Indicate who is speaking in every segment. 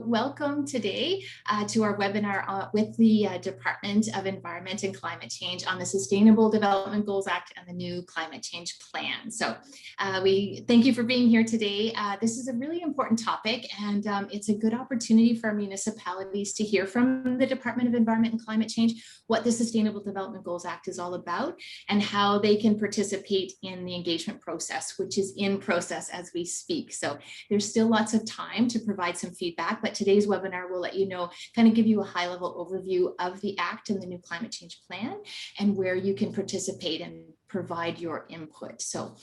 Speaker 1: welcome today to our webinar with the Department of Environment and Climate Change on the Sustainable Development Goals Act and the new Climate Change Plan. So we thank you for being here today. This is a really important topic, and it's a good opportunity for our municipalities to hear from the Department of Environment and Climate Change what the Sustainable Development Goals Act is all about and how they can participate in the engagement process, which is in process as we speak. So there's still lots of time to provide some feedback, but today's webinar will let you know, kind of give you a high-level overview of the Act and the new Climate Change Plan and where you can participate and provide your input. So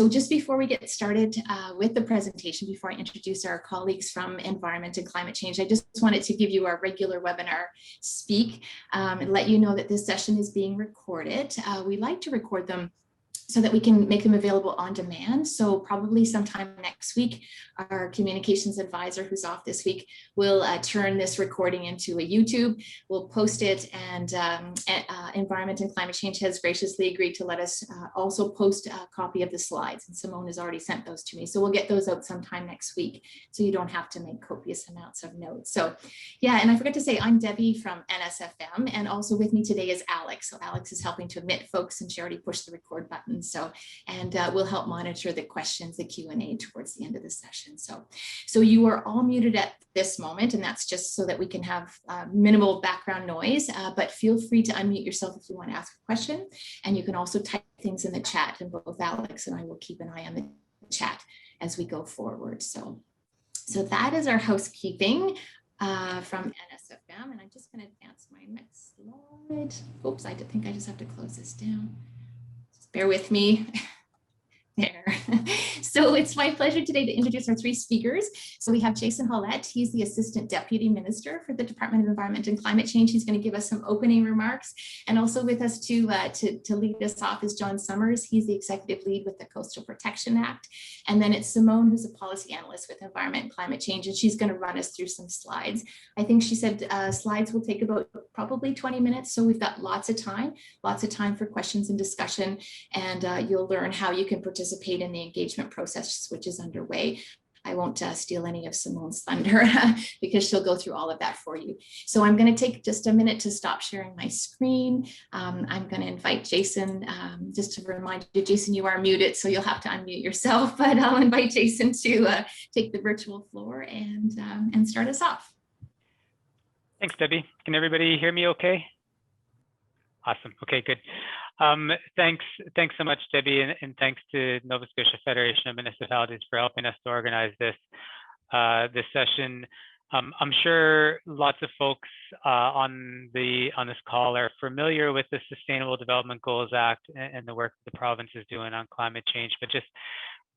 Speaker 1: just before we get started with the presentation, before I introduce our colleagues from Environment and Climate Change, I just wanted to give you our regular webinar speak and let you know that this session is being recorded. We like to record them so that we can make them available on demand. So probably sometime next week, our communications advisor who's off this week will turn this recording into a YouTube. We'll post it, and Environment and Climate Change has graciously agreed to let us also post a copy of the slides, and Simone has already sent those to me. So we'll get those out sometime next week, so you don't have to make copious amounts of notes. So yeah, and I forgot to say, I'm Debbie from NSFM, and also with me today is Alex. So Alex is helping to admit folks, and she already pushed the record button. And we'll help monitor the questions, the Q&A towards the end of the session. So you are all muted at this moment, and that's just so that we can have minimal background noise, but feel free to unmute yourself if you want to ask a question. And you can also type things in the chat, and both Alex and I will keep an eye on the chat as we go forward. So that is our housekeeping from NSFM, and I'm just going to advance my next slide. Oops, I think I just have to close this down. Bear with me. There. So it's my pleasure today to introduce our three speakers. So we have Jason Hollett. He's the Assistant Deputy Minister for the Department of Environment and Climate Change. He's going to give us some opening remarks. And also with us to lead us off is John Summers. He's the Executive Lead with the Coastal Protection Act. And then it's Simone, who's a Policy Analyst with Environment and Climate Change, and she's going to run us through some slides. I think she said slides will take about probably 20 minutes. So we've got lots of time for questions and discussion. And you'll learn how you can participate in the engagement process, which is underway. I won't steal any of Simone's thunder because she'll go through all of that for you. So I'm going to take just a minute to stop sharing my screen. I'm going to invite Jason, just to remind you, Jason, you are muted, so you'll have to unmute yourself, but I'll invite Jason to take the virtual floor and start us off.
Speaker 2: Thanks, Debbie. Can everybody hear me okay? Awesome. Okay, good. Thanks so much, Debbie, and thanks to Nova Scotia Federation of Municipalities for helping us to organize this session. I'm sure lots of folks on this call are familiar with the Sustainable Development Goals Act and the work the province is doing on climate change. But just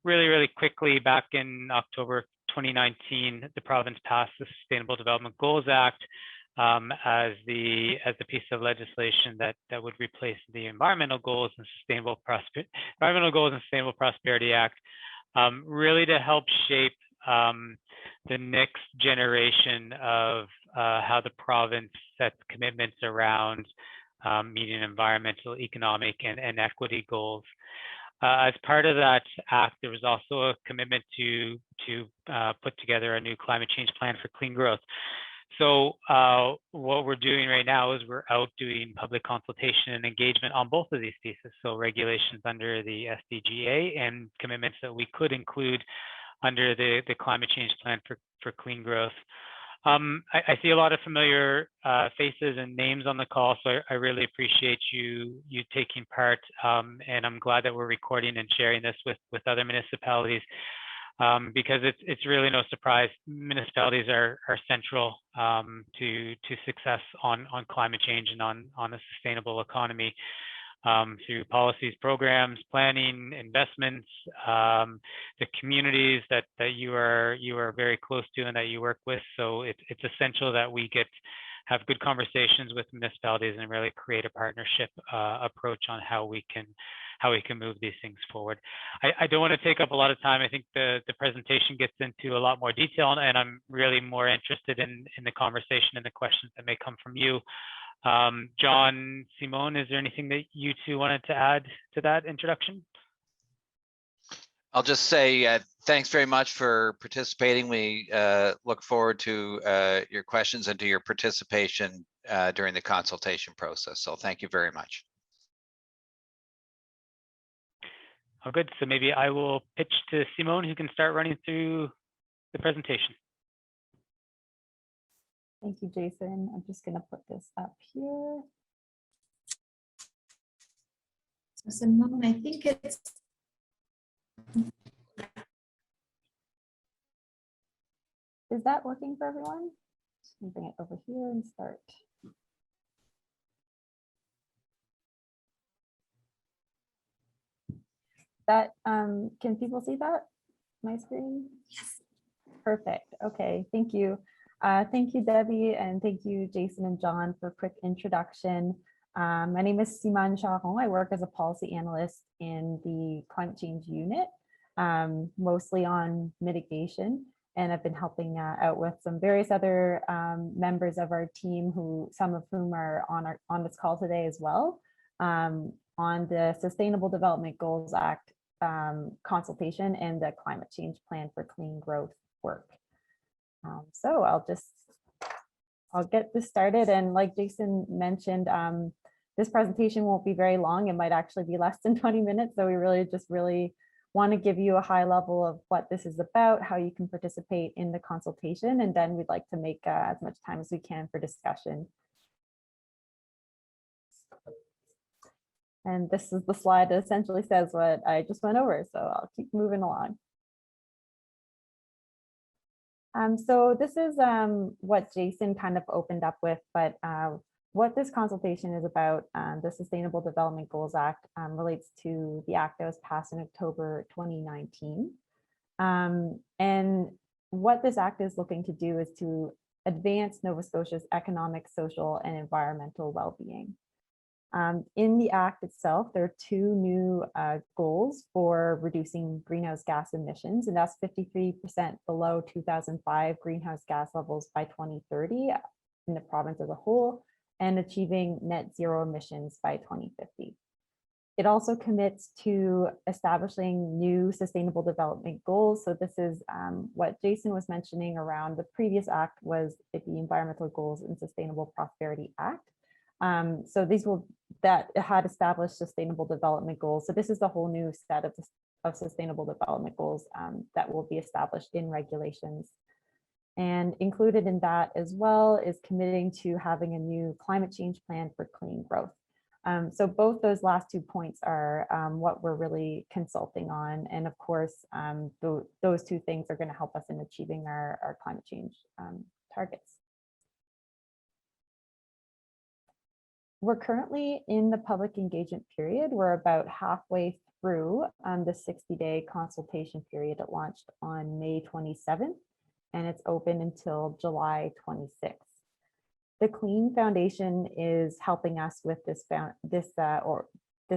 Speaker 2: really quickly, back in October 2019, the province passed the Sustainable Development Goals Act as the piece of legislation that would replace the Environmental Goals and Sustainable Prosperity Act, really to help shape the next generation of how the province sets commitments around meeting environmental, economic, and equity goals. As part of that act, there was also a commitment to put together a new climate change plan for clean growth. So what we're doing right now is we're out doing public consultation and engagement on both of these pieces. So regulations under the SDGA and commitments that we could include under the climate change plan for clean growth. I see a lot of familiar faces and names on the call, so I really appreciate you taking part. And I'm glad that we're recording and sharing this with other municipalities. Because it's really no surprise municipalities are central to success on climate change and on a sustainable economy through policies, programs, planning, investments, the communities that you are very close to and that you work with. So it's essential that we have good conversations with municipalities and really create a partnership approach on how we can move these things forward. I don't want to take up a lot of time. I think the presentation gets into a lot more detail, and I'm really more interested in the conversation and the questions that may come from you. John, Simone, is there anything that you two wanted to add to that introduction?
Speaker 3: I'll just say thanks very much for participating. We look forward to your questions and to your participation during the consultation process. So thank you very much.
Speaker 2: Oh, good. So maybe I will pitch to Simone, who can start running through the presentation.
Speaker 4: Thank you, Jason. I'm just going to put this up here.
Speaker 1: So Simone, I think it's.
Speaker 4: Is that working for everyone? Let me bring it over here and start. That can people see that? My screen?
Speaker 1: Yes.
Speaker 4: Perfect. Okay, thank you. Thank you, Debbie, and thank you, Jason and John, for a quick introduction. My name is Simone Charon. I work as a policy analyst in the climate change unit, mostly on mitigation. And I've been helping out with some various other members of our team, some of whom are on this call today as well, on the Sustainable Development Goals Act consultation and the climate change plan for clean growth work. So I'll get this started. And like Jason mentioned, this presentation won't be very long. It might actually be less than 20 minutes. So we really want to give you a high level of what this is about, how you can participate in the consultation, and then we'd like to make as much time as we can for discussion. And this is the slide that essentially says what I just went over, so I'll keep moving along. So this is what Jason kind of opened up with, but what this consultation is about, the Sustainable Development Goals Act relates to the act that was passed in October 2019. And what this act is looking to do is to advance Nova Scotia's economic, social, and environmental well-being. In the act itself, there are two new goals for reducing greenhouse gas emissions, and that's 53% below 2005 greenhouse gas levels by 2030 in the province as a whole, and achieving net zero emissions by 2050. It also commits to establishing new sustainable development goals. So this is what Jason was mentioning around the previous act was the Environmental Goals and Sustainable Prosperity Act. So that had established sustainable development goals. So this is the whole new set of sustainable development goals that will be established in regulations. And included in that as well is committing to having a new climate change plan for clean growth. So both those last 2 points are what we're really consulting on. And of course, those two things are going to help us in achieving our climate change targets. We're currently in the public engagement period. We're about halfway through the 60-day consultation period. It launched on May 27th, and it's open until July 26th. The Clean Foundation is helping us with this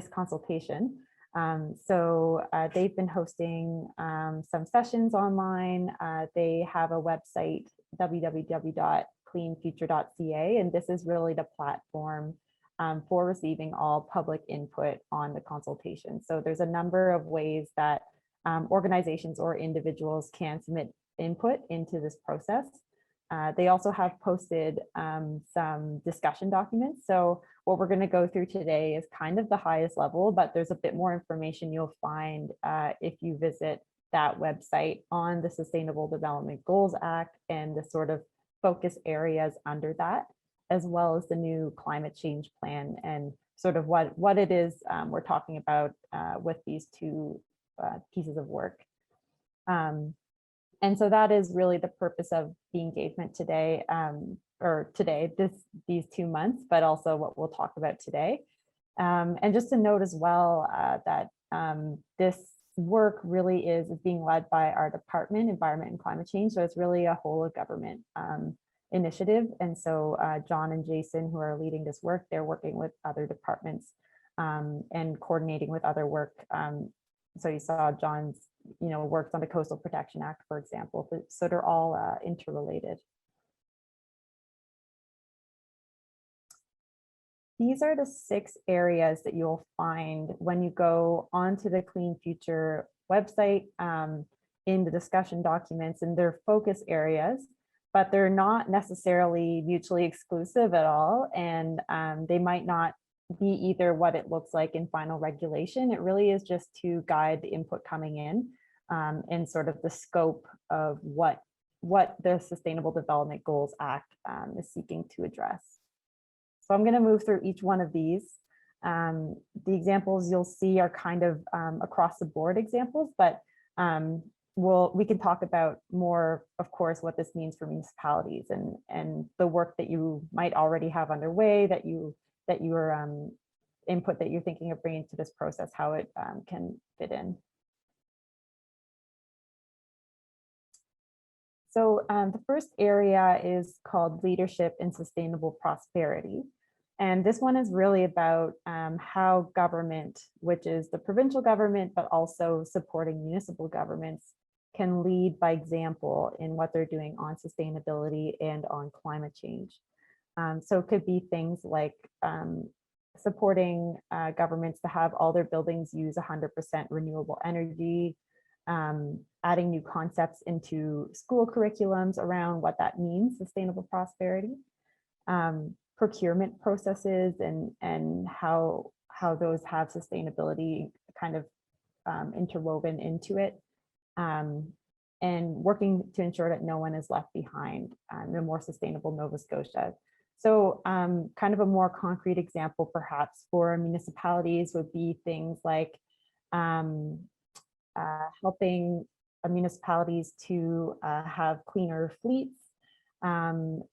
Speaker 4: consultation. They've been hosting some sessions online. They have a website, www.cleanfuture.ca, and this is really the platform for receiving all public input on the consultation. So there's a number of ways that organizations or individuals can submit input into this process. They also have posted some discussion documents. So what we're going to go through today is kind of the highest level, but there's a bit more information you'll find if you visit that website on the Sustainable Development Goals Act and the sort of focus areas under that, as well as the new climate change plan and sort of what it is we're talking about with these two pieces of work. And so that is really the purpose of the engagement today, these 2 months, but also what we'll talk about today. And just to note as well that this work really is being led by our department, Environment and Climate Change. So it's really a whole of government initiative. And so John and Jason, who are leading this work, they're working with other departments and coordinating with other work. So you saw John's, works on the Coastal Protection Act, for example. So they're all interrelated. These are the 6 areas that you'll find when you go onto the Clean Future website. in the discussion documents, and they're focus areas, but they're not necessarily mutually exclusive at all. And they might not be either what it looks like in final regulation. It really is just to guide the input coming in and sort of the scope of what the Sustainable Development Goals Act is seeking to address. So I'm going to move through each one of these. The examples you'll see are kind of across the board examples, but we can talk about more, of course, what this means for municipalities and the work that you might already have underway, that your input that you're thinking of bringing to this process, how it can fit in. So the first area is called Leadership in Sustainable Prosperity. And this one is really about how government, which is the provincial government, but also supporting municipal governments, can lead by example in what they're doing on sustainability and on climate change. So it could be things like supporting governments to have all their buildings use 100% renewable energy, adding new concepts into school curriculums around what that means, sustainable prosperity, procurement processes and how those have sustainability kind of interwoven into it, and working to ensure that no one is left behind in a more sustainable Nova Scotia. So kind of a more concrete example perhaps for municipalities would be things like helping municipalities to have cleaner fleets,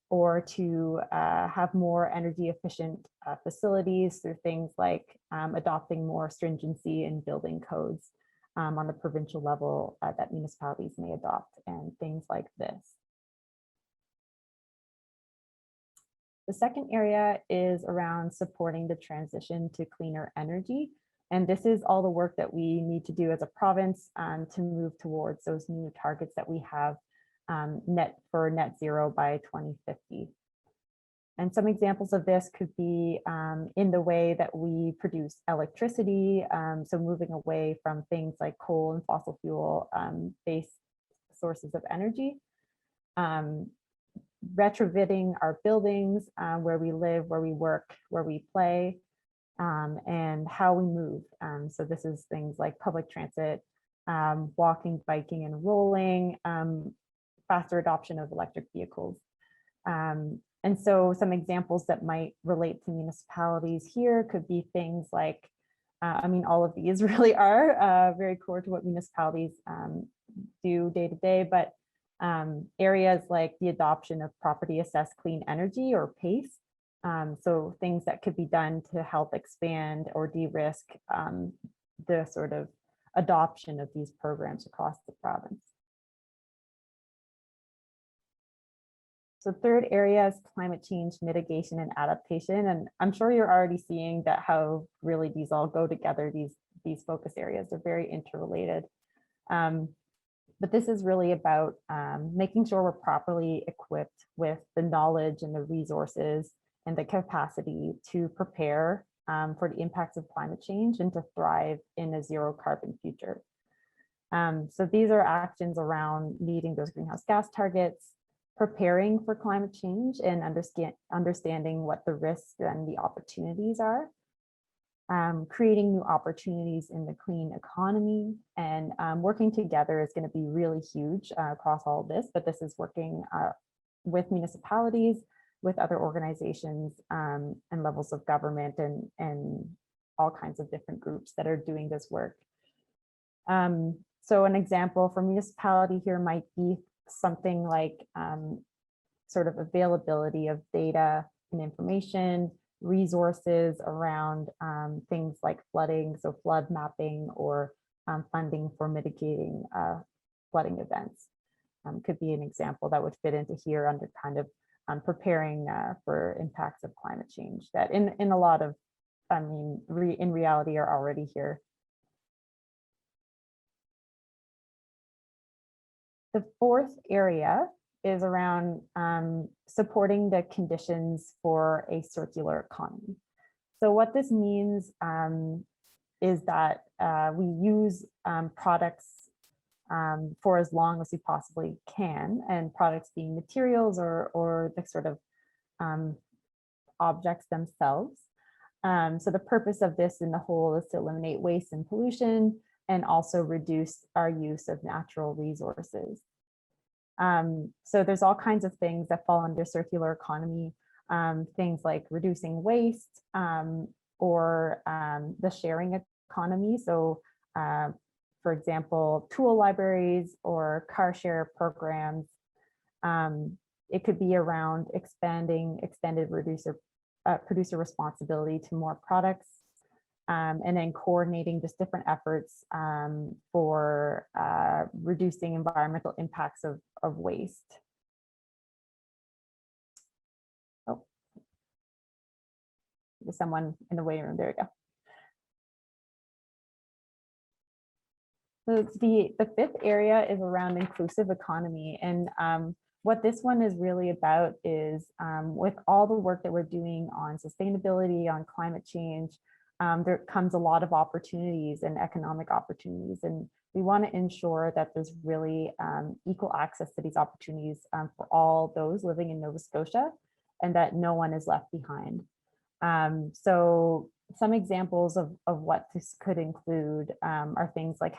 Speaker 4: or to have more energy efficient facilities through things like adopting more stringency in building codes on the provincial level that municipalities may adopt, and things like this. The second area is around supporting the transition to cleaner energy. And this is all the work that we need to do as a province to move towards those new targets that we have net zero by 2050. And some examples of this could be in the way that we produce electricity. So moving away from things like coal and fossil fuel based sources of energy. Retrofitting our buildings where we live, where we work, where we play, and how we move. So this is things like public transit, walking, biking, and rolling, faster adoption of electric vehicles. And so some examples that might relate to municipalities here could be things like, I mean, all of these really are very core to what municipalities do day to day, but areas like the adoption of property assessed clean energy, or PACE. So things that could be done to help expand or de-risk the sort of adoption of these programs across the province. So third area is climate change mitigation and adaptation. And I'm sure you're already seeing that how really these all go together, these focus areas are very interrelated. But this is really about making sure we're properly equipped with the knowledge and the resources and the capacity to prepare for the impacts of climate change and to thrive in a zero carbon future. So these are actions around meeting those greenhouse gas targets, preparing for climate change and understanding what the risks and the opportunities are, creating new opportunities in the clean economy, and working together is going to be really huge across all of this, but this is working with municipalities, with other organizations and levels of government and all kinds of different groups that are doing this work. So an example for municipality here might be something like sort of availability of data and information, resources around things like flooding, so flood mapping, or funding for mitigating flooding events. Could be an example that would fit into here under kind of preparing for impacts of climate change that in a lot of, I mean, in reality are already here. The fourth area is around supporting the conditions for a circular economy. So what this means is that we use products for as long as we possibly can, and products being materials or the sort of objects themselves. So the purpose of this in the whole is to eliminate waste and pollution and also reduce our use of natural resources. So there's all kinds of things that fall under circular economy, things like reducing waste or the sharing economy. So for example, tool libraries or car share programs. It could be around expanding extended producer responsibility to more products, and then coordinating just different efforts for reducing environmental impacts of waste. Oh, there's someone in the waiting room. There we go. So the fifth area is around inclusive economy, and what this one is really about is with all the work that we're doing on sustainability, on climate change, there comes a lot of opportunities and economic opportunities, and we want to ensure that there's really equal access to these opportunities for all those living in Nova Scotia, and that no one is left behind. So some examples of what this could include are things like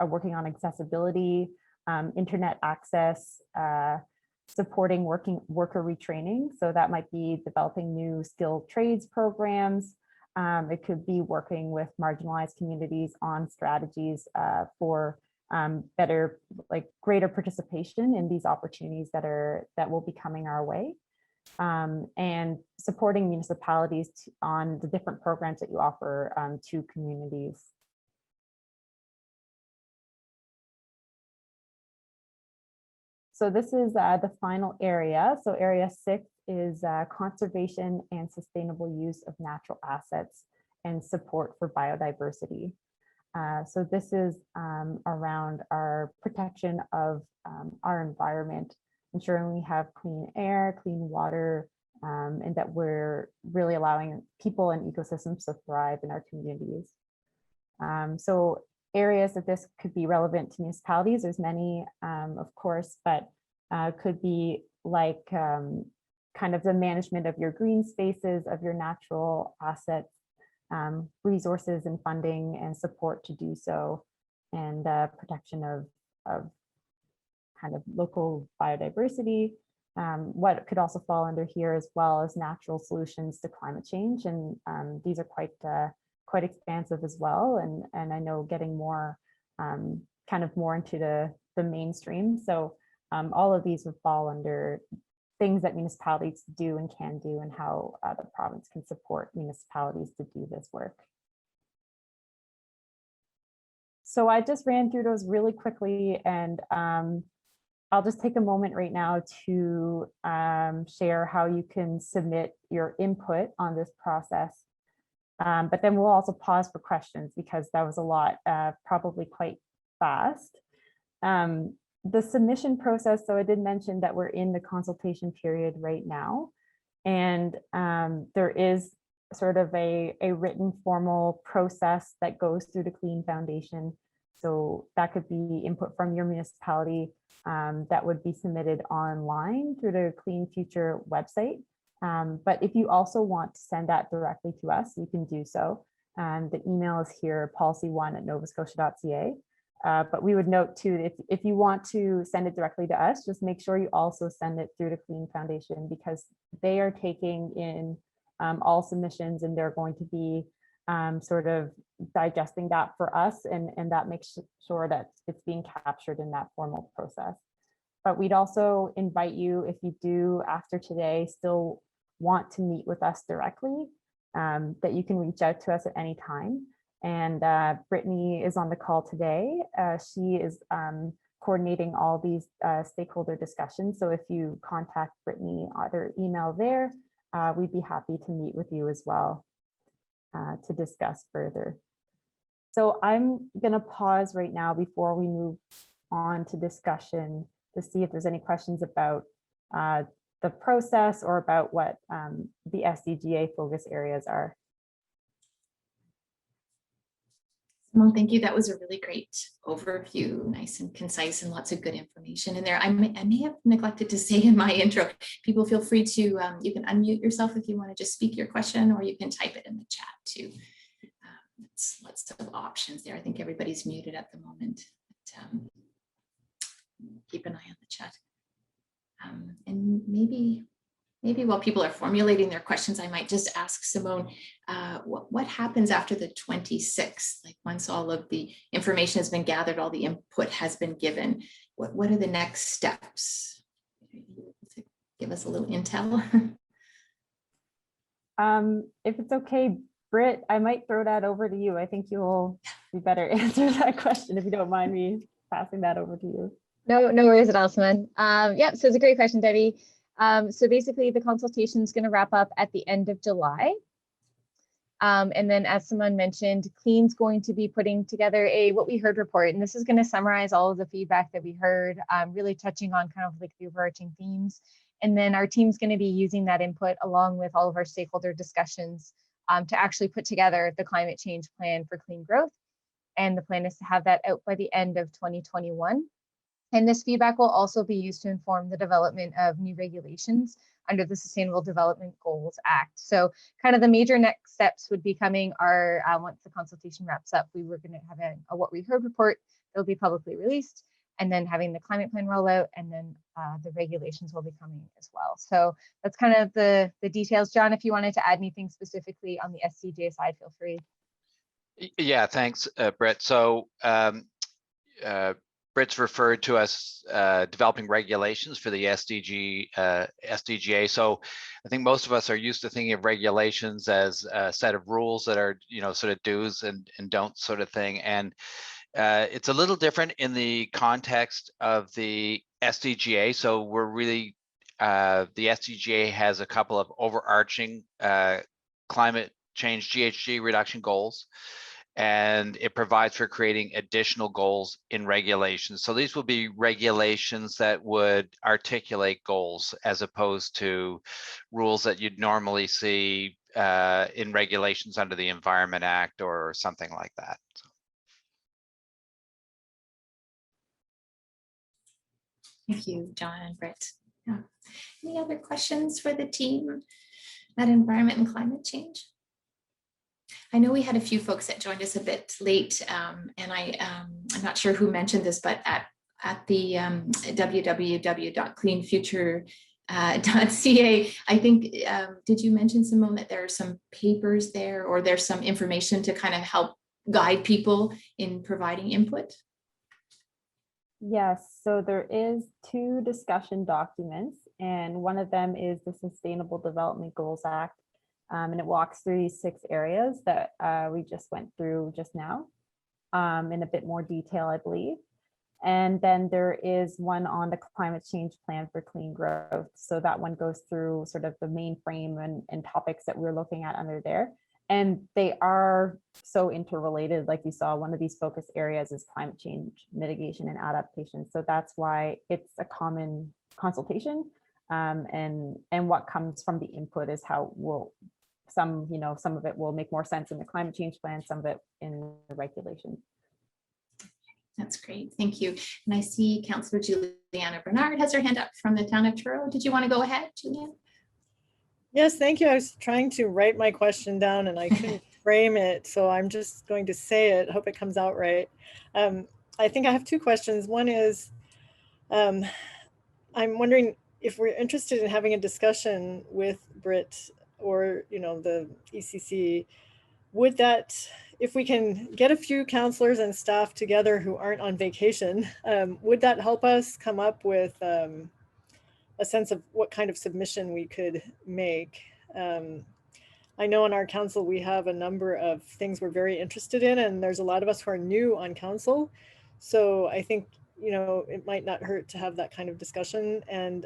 Speaker 4: working on accessibility, internet access, supporting worker retraining. So that might be developing new skilled trades programs. It could be working with marginalized communities on strategies for better, greater participation in these opportunities that will be coming our way. And supporting municipalities on the different programs that you offer to communities. So this is the final area. So area 6 is conservation and sustainable use of natural assets and support for biodiversity. So this is around our protection of our environment, ensuring we have clean air, clean water, and that we're really allowing people and ecosystems to thrive in our communities. So areas that this could be relevant to municipalities, there's many, of course, but could be like kind of the management of your green spaces, of your natural assets, resources and funding and support to do so, and protection of kind of local biodiversity. What could also fall under here as well as natural solutions to climate change, and these are quite expansive as well, and I know getting more kind of more into the mainstream. So all of these would fall under things that municipalities do and can do, and how the province can support municipalities to do this work. So I just ran through those really quickly, and I'll just take a moment right now to share how you can submit your input on this process. But then we'll also pause for questions because that was a lot, probably quite fast. The submission process, so I did mention that we're in the consultation period right now, and there is sort of a written formal process that goes through the Clean Foundation. So that could be input from your municipality that would be submitted online through the Clean Future website. But if you also want to send that directly to us, you can do so. The email is here, policy1@novascotia.ca. But we would note too, if you want to send it directly to us, just make sure you also send it through the Clean Foundation, because they are taking in all submissions, and they're going to be sort of digesting that for us, and that makes sure that it's being captured in that formal process. But we'd also invite you, if you do after today still want to meet with us directly, that you can reach out to us at any time. And Brittany is on the call today. She is coordinating all these stakeholder discussions. So if you contact Brittany, either email there, we'd be happy to meet with you as well to discuss further. So I'm going to pause right now before we move on to discussion to see if there's any questions about the process or about what the SCGA focus areas are.
Speaker 1: Well, thank you. That was a really great overview, nice and concise and lots of good information in there. I may have neglected to say in my intro, people feel free to, you can unmute yourself if you want to just speak your question, or you can type it in the chat too. Lots of options there. I think everybody's muted at the moment. But, keep an eye on the chat. And maybe while people are formulating their questions, I might just ask Simone, what happens after the 26th? Like once all of the information has been gathered, all the input has been given, what are the next steps? Give us a little intel.
Speaker 4: If it's okay, Britt, I might throw that over to you. I think you'll be better answer that question if you don't mind me passing that over to you.
Speaker 5: No worries at all, Simone. Yeah, so it's a great question, Debbie. So basically the consultation is going to wrap up at the end of July. And then as Simone mentioned, Clean's going to be putting together a what we heard report, and this is going to summarize all of the feedback that we heard, really touching on kind of like the overarching themes. And then our team's going to be using that input along with all of our stakeholder discussions to actually put together the climate change plan for clean growth. And the plan is to have that out by the end of 2021. And this feedback will also be used to inform the development of new regulations under the Sustainable Development Goals Act. So kind of the major next steps would be coming are, once the consultation wraps up, we were going to have a what we heard report that will be publicly released, and then having the climate plan rollout, and then the regulations will be coming as well. So that's kind of the details. John, if you wanted to add anything specifically on the SDJ side, feel free.
Speaker 3: Yeah, thanks, Brett. So Britt's referred to us developing regulations for the SDGA. So I think most of us are used to thinking of regulations as a set of rules that are, sort of do's and don'ts sort of thing. And it's a little different in the context of the SDGA. So we're really, the SDGA has a couple of overarching climate change GHG reduction goals, and it provides for creating additional goals in regulations. So these will be regulations that would articulate goals as opposed to rules that you'd normally see in regulations under the Environment Act or something like that.
Speaker 1: Thank you, John and Britt. Yeah. Any other questions for the team at Environment and Climate Change? I know we had a few folks that joined us a bit late, and I'm not sure who mentioned this, but at the www.cleanfuture.ca, I think, did you mention, Simone, that there are some papers there, or there's some information to kind of help guide people in providing input?
Speaker 4: Yes, so there is 2 discussion documents, and one of them is the Sustainable Development Goals Act. And it walks through these 6 areas that we just went through just now in a bit more detail, I believe. And then there is one on the climate change plan for clean growth. So that one goes through sort of the main frame and topics that we're looking at under there. And they are so interrelated. Like you saw, one of these focus areas is climate change, mitigation, and adaptation. So that's why it's a common consultation. And what comes from the input is how some of it will make more sense in the climate change plan, some of it in the regulations.
Speaker 1: That's great, thank you. And I see Councillor Juliana Bernard has her hand up from the town of Truro. Did you want to go ahead, Juliana?
Speaker 6: Yes, thank you. I was trying to write my question down and I couldn't frame it, so I'm just going to say it. Hope it comes out right. I think I have 2 questions. One is, I'm wondering if we're interested in having a discussion with Britt or the ECC, would that, if we can get a few counselors and staff together who aren't on vacation, would that help us come up with a sense of what kind of submission we could make? I know in our council we have a number of things we're very interested in, and there's a lot of us who are new on council. So I think it might not hurt to have that kind of discussion. And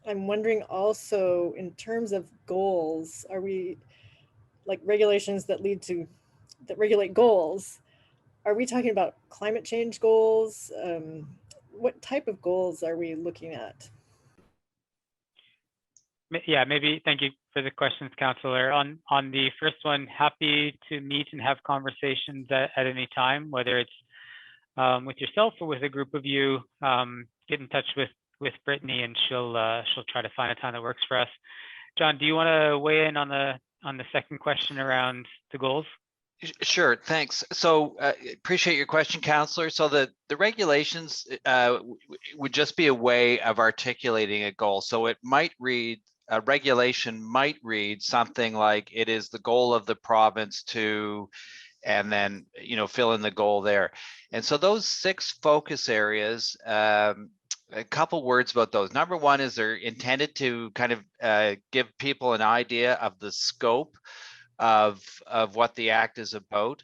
Speaker 6: I'm wondering also, in terms of goals, are we, like regulations that regulate goals, are we talking about climate change goals? What type of goals are we looking at?
Speaker 2: Yeah, maybe. Thank you for the questions, Councillor. On the first one, happy to meet and have conversations at any time, whether it's with yourself or with a group of you. Get in touch with Brittany, and she'll try to find a time that works for us. John, do you want to weigh in on the second question around the goals?
Speaker 3: Sure, thanks. So appreciate your question, Councillor. So the regulations would just be a way of articulating a goal. So it might read, a regulation might read something like, it is the goal of the province to, and then, you know, fill in the goal there. And so those 6 focus areas, a couple words about those. Number one is they're intended to kind of give people an idea of the scope of what the Act is about.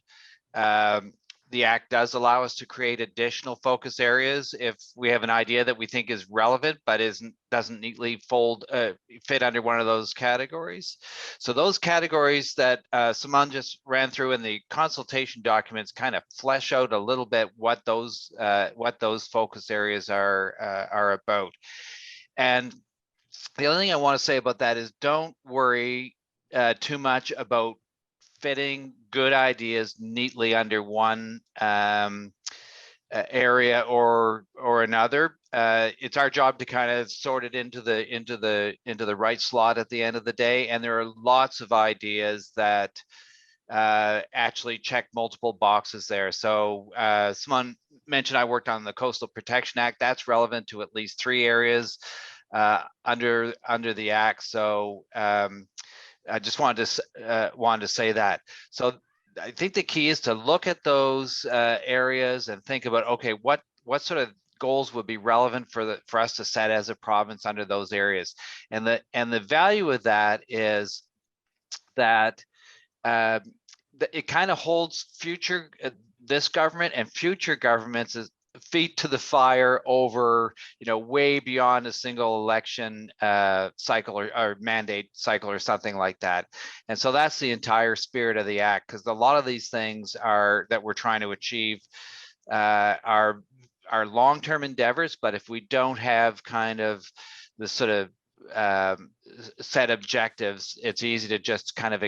Speaker 3: The Act does allow us to create additional focus areas if we have an idea that we think is relevant but doesn't neatly fit under one of those categories. So those categories that Simon just ran through in the consultation documents kind of flesh out a little bit what those focus areas are about. And the other thing I want to say about that is, don't worry too much about fitting good ideas neatly under one area or another. It's our job to kind of sort it into the right slot at the end of the day. And there are lots of ideas that actually check multiple boxes there. So someone mentioned I worked on the Coastal Protection Act. That's relevant to at least 3 areas under the Act. So I just wanted to say that. So I think the key is to look at those areas and think about, okay, what sort of goals would be relevant for us to set as a province under those areas. And the value of that is that it kind of holds this government and future governments feet to the fire over, you know, way beyond a single election cycle or mandate cycle or something like that. And so that's the entire spirit of the Act, because a lot of these things that we're trying to achieve are long-term endeavors. But if we don't have kind of the sort of set objectives, it's easy to just kind of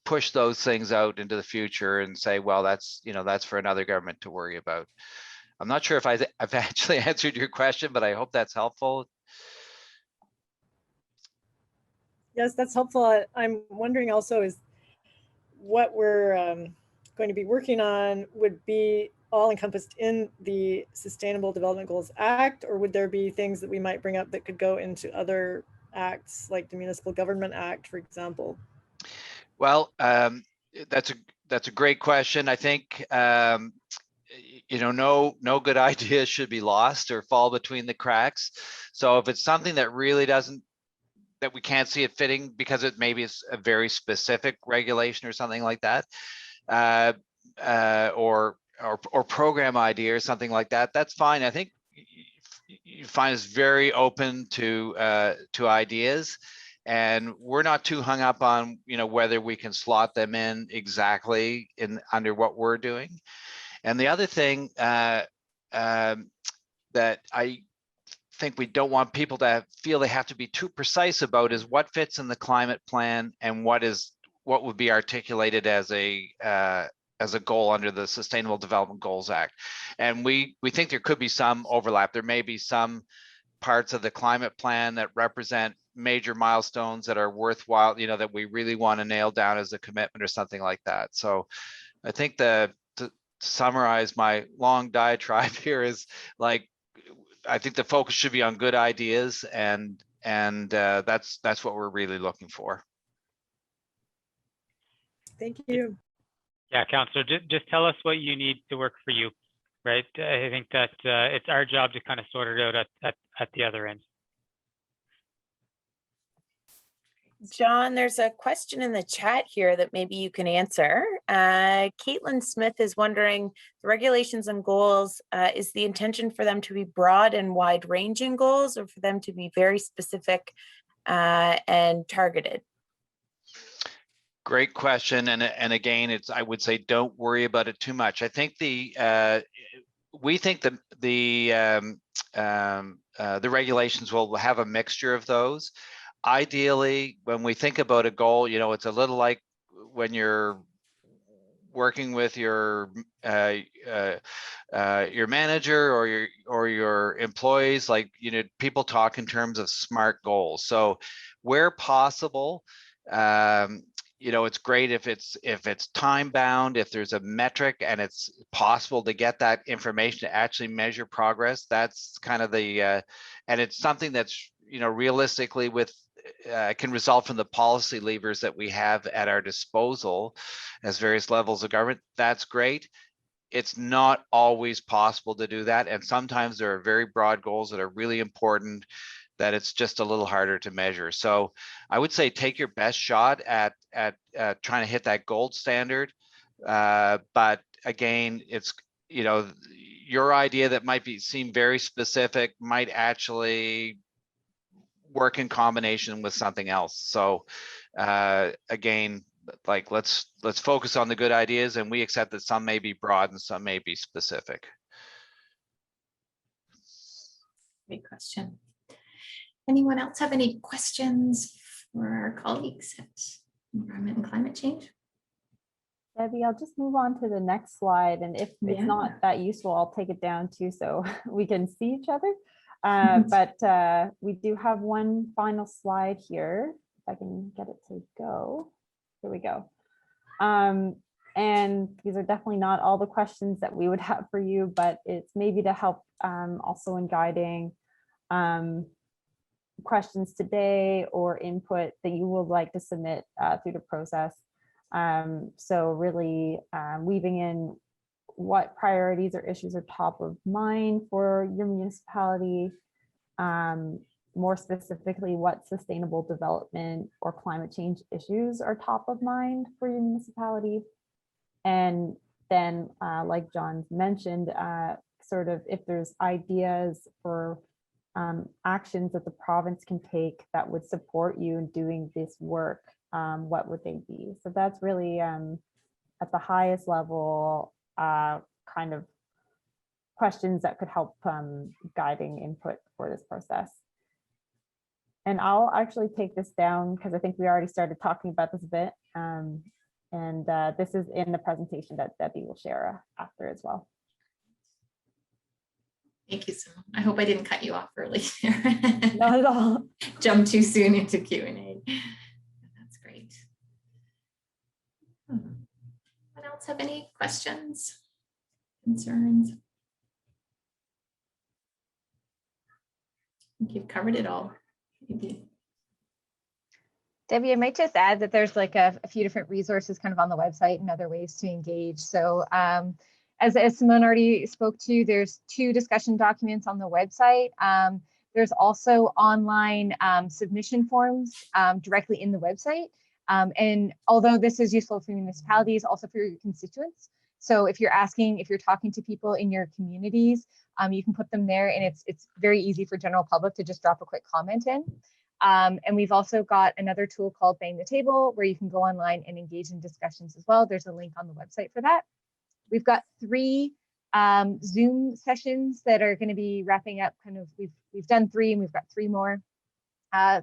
Speaker 3: push those things out into the future and say, well, that's for another government to worry about. I'm not sure if I've actually answered your question, but I hope that's helpful.
Speaker 6: Yes, that's helpful. I'm wondering also, is what we're going to be working on would be all encompassed in the Sustainable Development Goals Act, or would there be things that we might bring up that could go into other acts, like the Municipal Government Act, for example?
Speaker 3: Well, that's a great question. I think you know, no good idea should be lost or fall between the cracks. So if it's something that really that we can't see it fitting because maybe it's a very specific regulation or something like that, or program idea or something like that, that's fine. I think you find us very open to ideas, and we're not too hung up on, you know, whether we can slot them in exactly under what we're doing. And the other thing that I think we don't want people to feel they have to be too precise about is what fits in the climate plan and what would be articulated as a goal under the Sustainable Development Goals Act. And we think there could be some overlap. There may be some parts of the climate plan that represent major milestones that are worthwhile, you know, that we really want to nail down as a commitment or something like that. So I think to summarize my long diatribe here is, like, I think the focus should be on good ideas, and that's what we're really looking for.
Speaker 6: Thank you.
Speaker 2: Yeah, Councillor, just tell us what you need to work for you, right? I think that it's our job to kind of sort it out at the other end.
Speaker 7: John, there's a question in the chat here that maybe you can answer. Caitlin Smith is wondering, the regulations and goals, is the intention for them to be broad and wide-ranging goals, or for them to be very specific and targeted?
Speaker 3: Great question, and again, I would say don't worry about it too much. I think we think that the regulations will have a mixture of those. ideally, when we think about a goal, you know, it's a little like when you're working with your manager or your employees, like, you know, people talk in terms of SMART goals. So where possible, you know, it's great if it's time bound, if there's a metric and it's possible to get that information to actually measure progress. That's kind of the and it's something that's, you know, realistically with can result from the policy levers that we have at our disposal as various levels of government. That's great. It's not always possible to do that, and sometimes there are very broad goals that are really important that it's just a little harder to measure. So I would say take your best shot at trying to hit that gold standard. But again, it's, you know, your idea that might seem very specific might actually work in combination with something else. So again, like let's focus on the good ideas, and we accept that some may be broad and some may be specific.
Speaker 1: Great question. Anyone else have any questions for our colleagues at Environment and Climate Change?
Speaker 4: Debbie, I'll just move on to the next slide, and if it's not that useful, I'll take it down too so we can see each other. But we do have one final slide here. If I can get it to go. Here we go. And these are definitely not all the questions that we would have for you, but it's maybe to help also in guiding questions today or input that you would like to submit through the process. So really weaving in what priorities or issues are top of mind for your municipality, more specifically, what sustainable development or climate change issues are top of mind for your municipality. And then, like John's mentioned, sort of if there's ideas for actions that the province can take that would support you in doing this work, what would they be? So that's really at the highest level kind of questions that could help guiding input for this process. And I'll actually take this down because I think we already started talking about this a bit. And this is in the presentation that Debbie will share after as well.
Speaker 1: Thank you, Simone. I hope I didn't cut you off early.
Speaker 4: Not at all.
Speaker 1: Jump too soon into Q&A. That's great. Anyone else have any questions, concerns? I think you've covered it all. Maybe.
Speaker 5: Debbie, I might just add that there's like a few different resources kind of on the website and other ways to engage. So as Simone already spoke to, there's 2 discussion documents on the website. There's also online submission forms directly in the website. And although this is useful for municipalities, also for your constituents. So if you're talking to people in your communities, you can put them there, and it's very easy for general public to just drop a quick comment in. And we've also got another tool called Bang the Table, where you can go online and engage in discussions as well. There's a link on the website for that. We've got 3 Zoom sessions that are going to be wrapping up. Kind of, we've done 3 and we've got 3 more.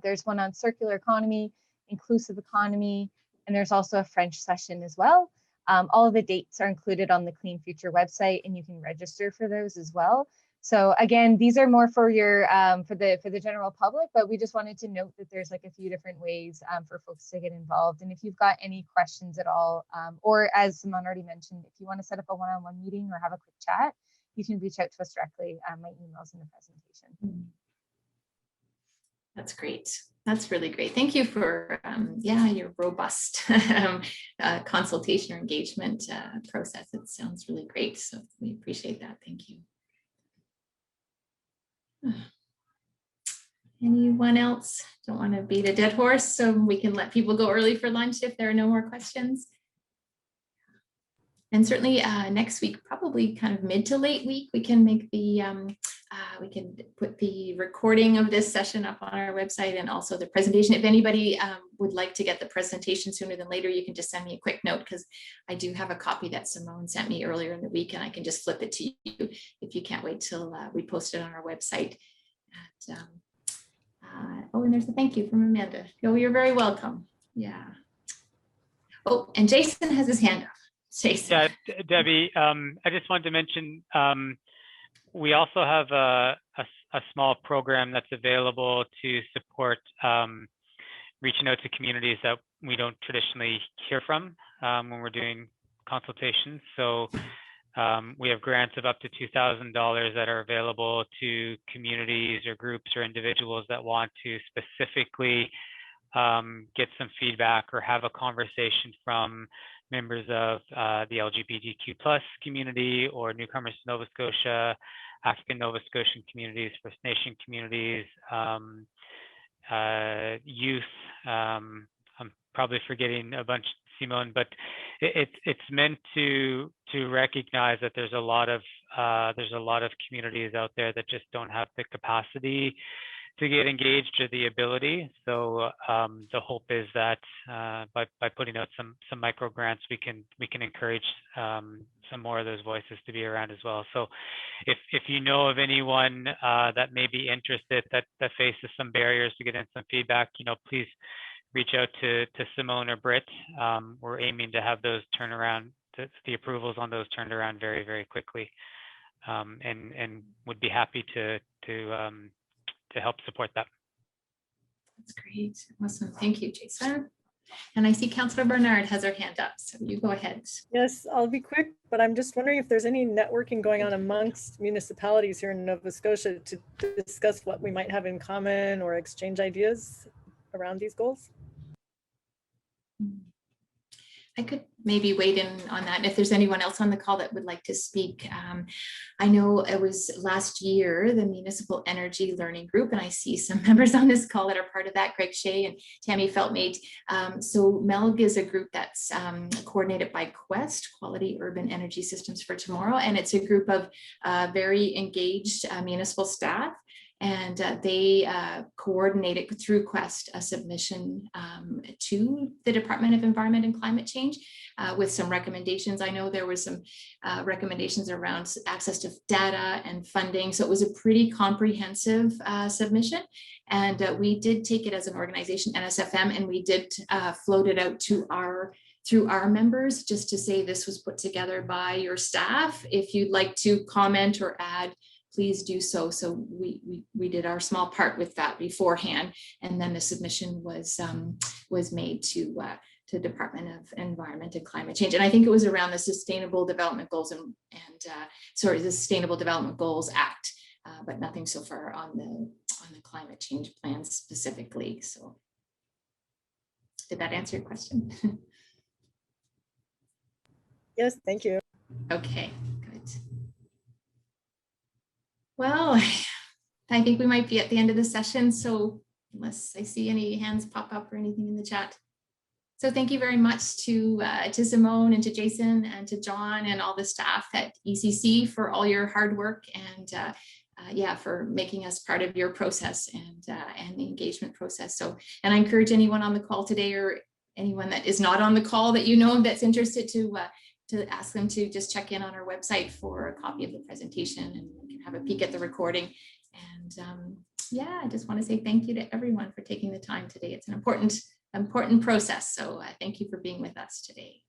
Speaker 5: There's one on circular economy, inclusive economy, and there's also a French session as well. All of the dates are included on the Clean Future website, and you can register for those as well. So again, these are more for your for the general public, but we just wanted to note that there's like a few different ways for folks to get involved. And if you've got any questions at all, or as Simone already mentioned, if you want to set up a one-on-one meeting or have a quick chat, you can reach out to us directly. My email's in the presentation.
Speaker 1: That's great. That's really great. Thank you for your robust consultation or engagement process. It sounds really great. So we appreciate that. Thank you. Anyone else? Don't want to beat a dead horse, so we can let people go early for lunch if there are no more questions. And certainly next week, probably kind of mid to late week, we can make the we can put the recording of this session up on our website, and also the presentation. If anybody would like to get the presentation sooner than later, you can just send me a quick note, because I do have a copy that Simone sent me earlier in the week, and I can just flip it to you if you can't wait till we post it on our website at Oh, and there's a thank you from Amanda. Oh, you're very welcome. Yeah. Oh, and Jason has his hand up. Jason.
Speaker 2: Yeah, Debbie, I just wanted to mention, we also have a small program that's available to support reaching out to communities that we don't traditionally hear from when we're doing consultations. So we have grants of up to $2,000 that are available to communities or groups or individuals that want to specifically get some feedback or have a conversation from members of the LGBTQ plus community or newcomers to Nova Scotia, African Nova Scotian communities, First Nation communities, youth. I'm probably forgetting a bunch, Simone, but it's meant to recognize that there's a lot of communities out there that just don't have the capacity to get engaged or the ability. So the hope is that by putting out some micro grants, we can encourage some more of those voices to be around as well. So if you know of anyone that may be interested that faces some barriers to getting some feedback, please reach out to Simone or Britt. We're aiming to have those the approvals on those turned around very, very quickly, and would be happy to help support that.
Speaker 1: That's great. Awesome. Thank you, Jason. And I see Councillor Bernard has her hand up, so you go ahead.
Speaker 6: Yes, I'll be quick, but I'm just wondering if there's any networking going on amongst municipalities here in Nova Scotia to discuss what we might have in common or exchange ideas around these goals.
Speaker 1: I could maybe wait in on that. If there's anyone else on the call that would like to speak. I know it was last year, the Municipal Energy Learning Group, and I see some members on this call that are part of that, Greg Shea and Tammy Feltmate. So MELG is a group that's coordinated by Quest, Quality Urban Energy Systems for Tomorrow, and it's a group of very engaged municipal staff. And they coordinated through Quest a submission to the Department of Environment and Climate Change with some recommendations. I know there was some recommendations around access to data and funding. So it was a pretty comprehensive submission. And we did take it as an organization, NSFM, and we did float it out to through our members just to say this was put together by your staff. If you'd like to comment or add, please do so. So we did our small part with that beforehand, and then the submission was made to Department of Environment and Climate Change, and I think it was around the Sustainable Development Goals and the Sustainable Development Goals Act, but nothing so far on the climate change plan specifically. So, did that answer your question?
Speaker 6: Yes, thank you.
Speaker 1: Okay. Well, I think we might be at the end of the session. So unless I see any hands pop up or anything in the chat. So thank you very much to Simone and to Jason and to John and all the staff at ECC for all your hard work and yeah, for making us part of your process and the engagement process. So, and I encourage anyone on the call today or anyone that is not on the call that that's interested to ask them to just check in on our website for a copy of the presentation, and we can have a peek at the recording. And yeah, I just want to say thank you to everyone for taking the time today. It's an important process. So thank you for being with us today.